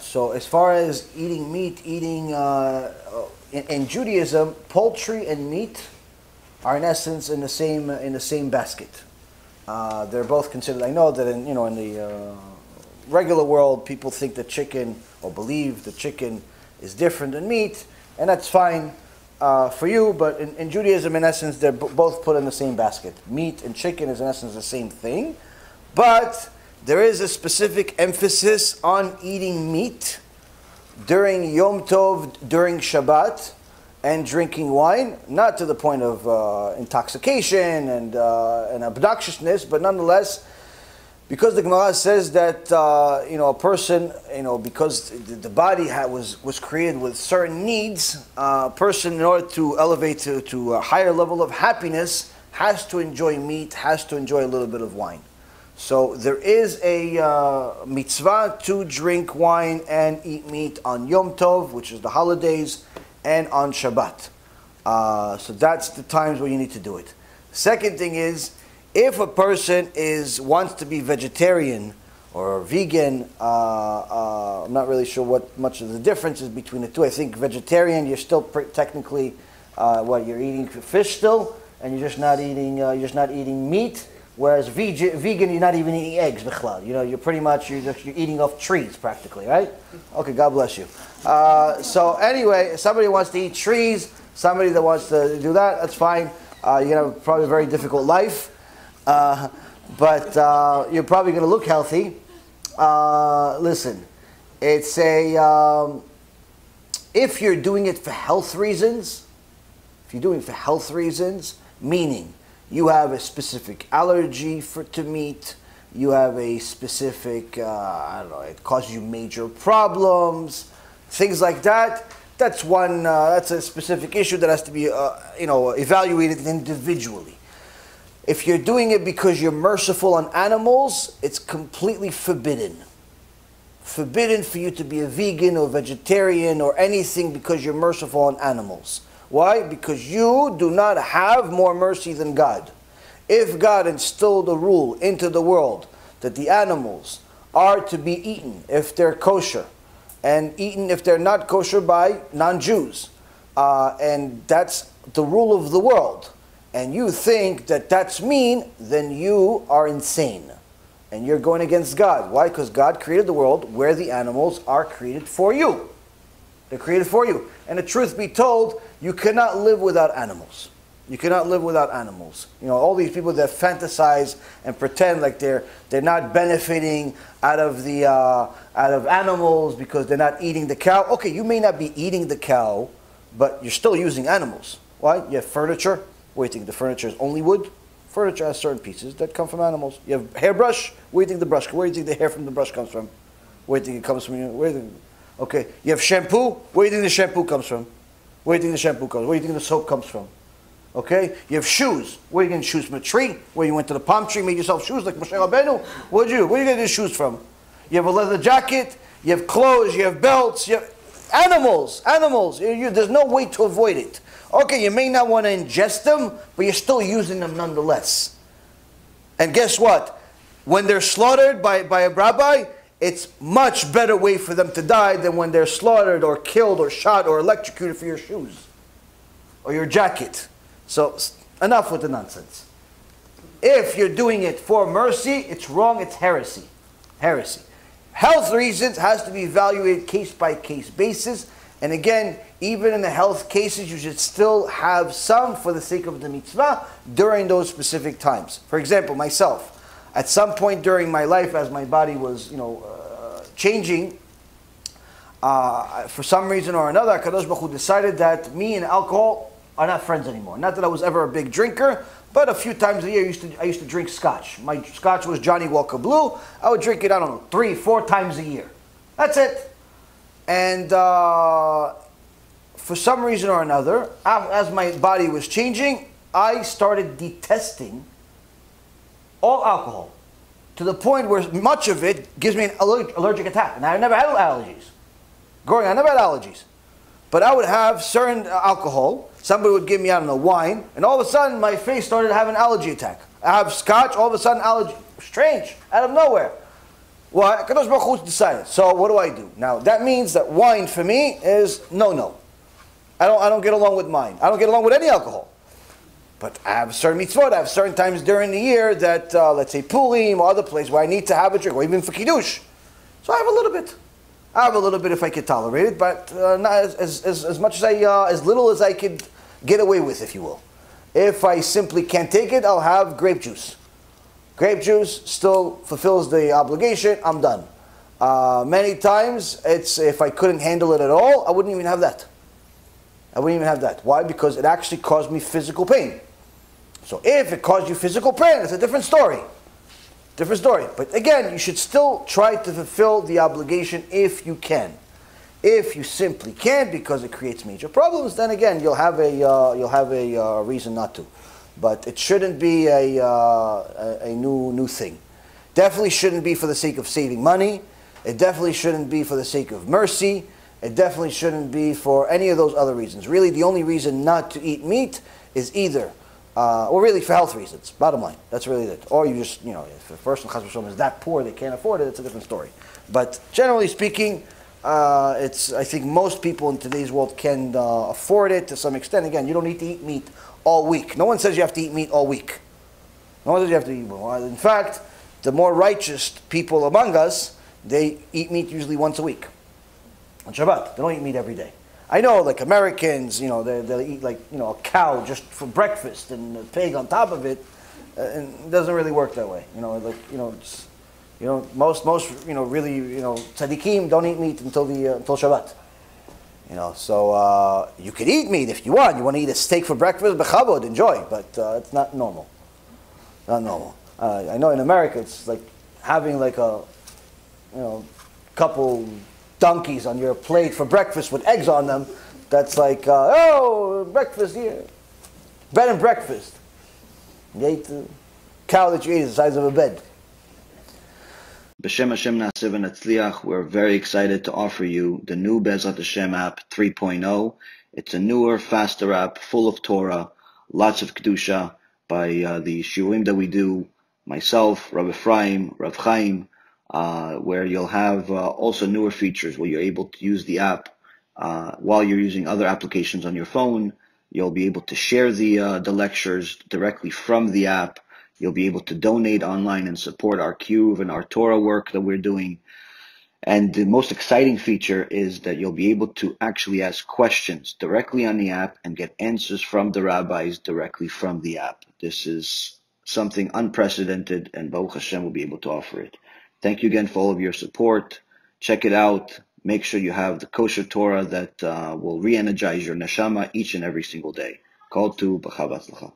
So as far as eating meat, in Judaism, poultry and meat are in essence in the same basket. They're both considered. I know that in the regular world, people think that chicken, or believe that chicken is different than meat, and that's fine for you. But in Judaism, in essence, they're both put in the same basket. Meat and chicken is in essence the same thing, but there is a specific emphasis on eating meat during Yom Tov, during Shabbat, and drinking wine, not to the point of intoxication and obnoxiousness, but nonetheless, because the Gemara says that a person, because the body was created with certain needs, a person, in order to elevate to a higher level of happiness, has to enjoy meat, has to enjoy a little bit of wine. So there is a mitzvah to drink wine and eat meat on Yom Tov, which is the holidays, and on Shabbat. So that's the times where you need to do it. Second thing is, if a person wants to be vegetarian or vegan, I'm not really sure what much of the difference is between the two. I think vegetarian, you're still technically, you're eating fish still, and you're just not eating meat. Whereas vegan, you're not even eating eggs, bichlal. You're pretty much you're eating off trees practically, right? Okay, God bless you. So anyway, somebody wants to eat trees, somebody that wants to do that, that's fine. You're gonna have probably a very difficult life, but you're probably gonna look healthy. Listen, it's if you're doing it for health reasons, meaning you have a specific allergy to meat, you have a specific, it causes you major problems, things like that. That's a specific issue that has to be, evaluated individually. If you're doing it because you're merciful on animals, it's completely forbidden. Forbidden for you to be a vegan or vegetarian or anything because you're merciful on animals. Why? Because you do not have more mercy than God. If God instilled a rule into the world that the animals are to be eaten if they're kosher, and eaten if they're not kosher by non-Jews, and that's the rule of the world, and you think that that's mean, then you are insane. And you're going against God. Why? Because God created the world where the animals are created for you. They're created for you. And the truth be told, you cannot live without animals. You cannot live without animals. All these people that fantasize and pretend like they're not benefiting out of animals because they're not eating the cow. Okay, you may not be eating the cow, but you're still using animals. Why? You have furniture. What do you think? The furniture is only wood? Furniture has certain pieces that come from animals. You have hairbrush. Where do you think the brush? Where do you think the hair from the brush comes from? Where do you think it comes from? Okay, you have shampoo. Where do you think the shampoo comes from? Where do you think the shampoo comes from? Where do you think the soap comes from? Okay, you have shoes. Where are you getting shoes from? A tree? Where you went to the palm tree, made yourself shoes like Moshe Rabbeinu? Where are you getting these shoes from? You have a leather jacket. You have clothes. You have belts. You have animals. There's no way to avoid it. Okay, you may not want to ingest them, but you're still using them nonetheless. And guess what? When they're slaughtered by a rabbi, it's much better way for them to die than when they're slaughtered or killed or shot or electrocuted for your shoes or your jacket. So enough with the nonsense. If you're doing it for mercy, it's wrong, it's heresy. Heresy. Health reasons has to be evaluated case by case basis. And again, even in the health cases, you should still have some for the sake of the mitzvah during those specific times. For example, myself, at some point during my life, as my body was, changing, for some reason or another, HaKadosh Baruch Hu decided that me and alcohol are not friends anymore. Not that I was ever a big drinker, but a few times a year I used to drink scotch. My scotch was Johnny Walker Blue. I would drink it, 3, 4 times a year. That's it. And for some reason or another, as my body was changing, I started detesting all alcohol to the point where much of it gives me an allergic attack. And I never had allergies. Growing up, I never had allergies. But I would have certain alcohol. Somebody would give me, wine. And all of a sudden, my face started having an allergy attack. I have scotch, all of a sudden, allergy. Strange, out of nowhere. What? Kadosh Baruch Hu decided. So what do? Now that means that wine for me is no. I don't get along with wine. I don't get along with any alcohol. But I have certain mitzvot. I have certain times during the year that, let's say Purim or other place where I need to have a drink, or even for Kiddush. So I have a little bit. I have a little bit if I could tolerate it, but not as much as little as I could get away with, if you will. If I simply can't take it, I'll have grape juice. Grape juice still fulfills the obligation. I'm done. Many times, if I couldn't handle it at all, I wouldn't even have that. I wouldn't even have that. Why? Because it actually caused me physical pain. So if it caused you physical pain, it's a different story. Different story. But again, you should still try to fulfill the obligation if you can. If you simply can't because it creates major problems, then again you'll have a reason not to. But it shouldn't be a new thing. Definitely shouldn't be for the sake of saving money. It definitely shouldn't be for the sake of mercy. It definitely shouldn't be for any of those other reasons. Really, the only reason not to eat meat is either, or really for health reasons, bottom line. That's really it. Or you just, if a person is that poor they can't afford it, it's a different story. But generally speaking, I think most people in today's world can afford it to some extent. Again, you don't need to eat meat all week. No one says you have to eat meat all week. No one says you have to eat meat. In fact, the more righteous people among us, they eat meat usually once a week. On Shabbat. They don't eat meat every day. I know, like Americans, they'll eat a cow just for breakfast and a pig on top of it. And it doesn't really work that way. Most really tzaddikim don't eat meat until Shabbat. So you could eat meat if you want. You want to eat a steak for breakfast, bechavod, enjoy. But it's not normal. Not normal. I know in America it's like having couple donkeys on your plate for breakfast with eggs on them. That's like, breakfast here. Bed and breakfast. You ate the cow that you ate the size of a bed. B'Shem Hashem Na'aseh V'Natzliach, we're very excited to offer you the new Bezrat Hashem app 3.0. It's a newer, faster app, full of Torah, lots of Kedusha by the shiurim that we do, myself, Rav Ephraim, Rav Chaim, where you'll have also newer features where you're able to use the app while you're using other applications on your phone. You'll be able to share the lectures directly from the app. You'll be able to donate online and support our Cube and our Torah work that we're doing. And the most exciting feature is that you'll be able to actually ask questions directly on the app and get answers from the rabbis directly from the app. This is something unprecedented, and Baruch Hashem will be able to offer it. Thank you again for all of your support. Check it out. Make sure you have the kosher Torah that will re-energize your neshama each and every single day. Call to B'chava Tzlacha.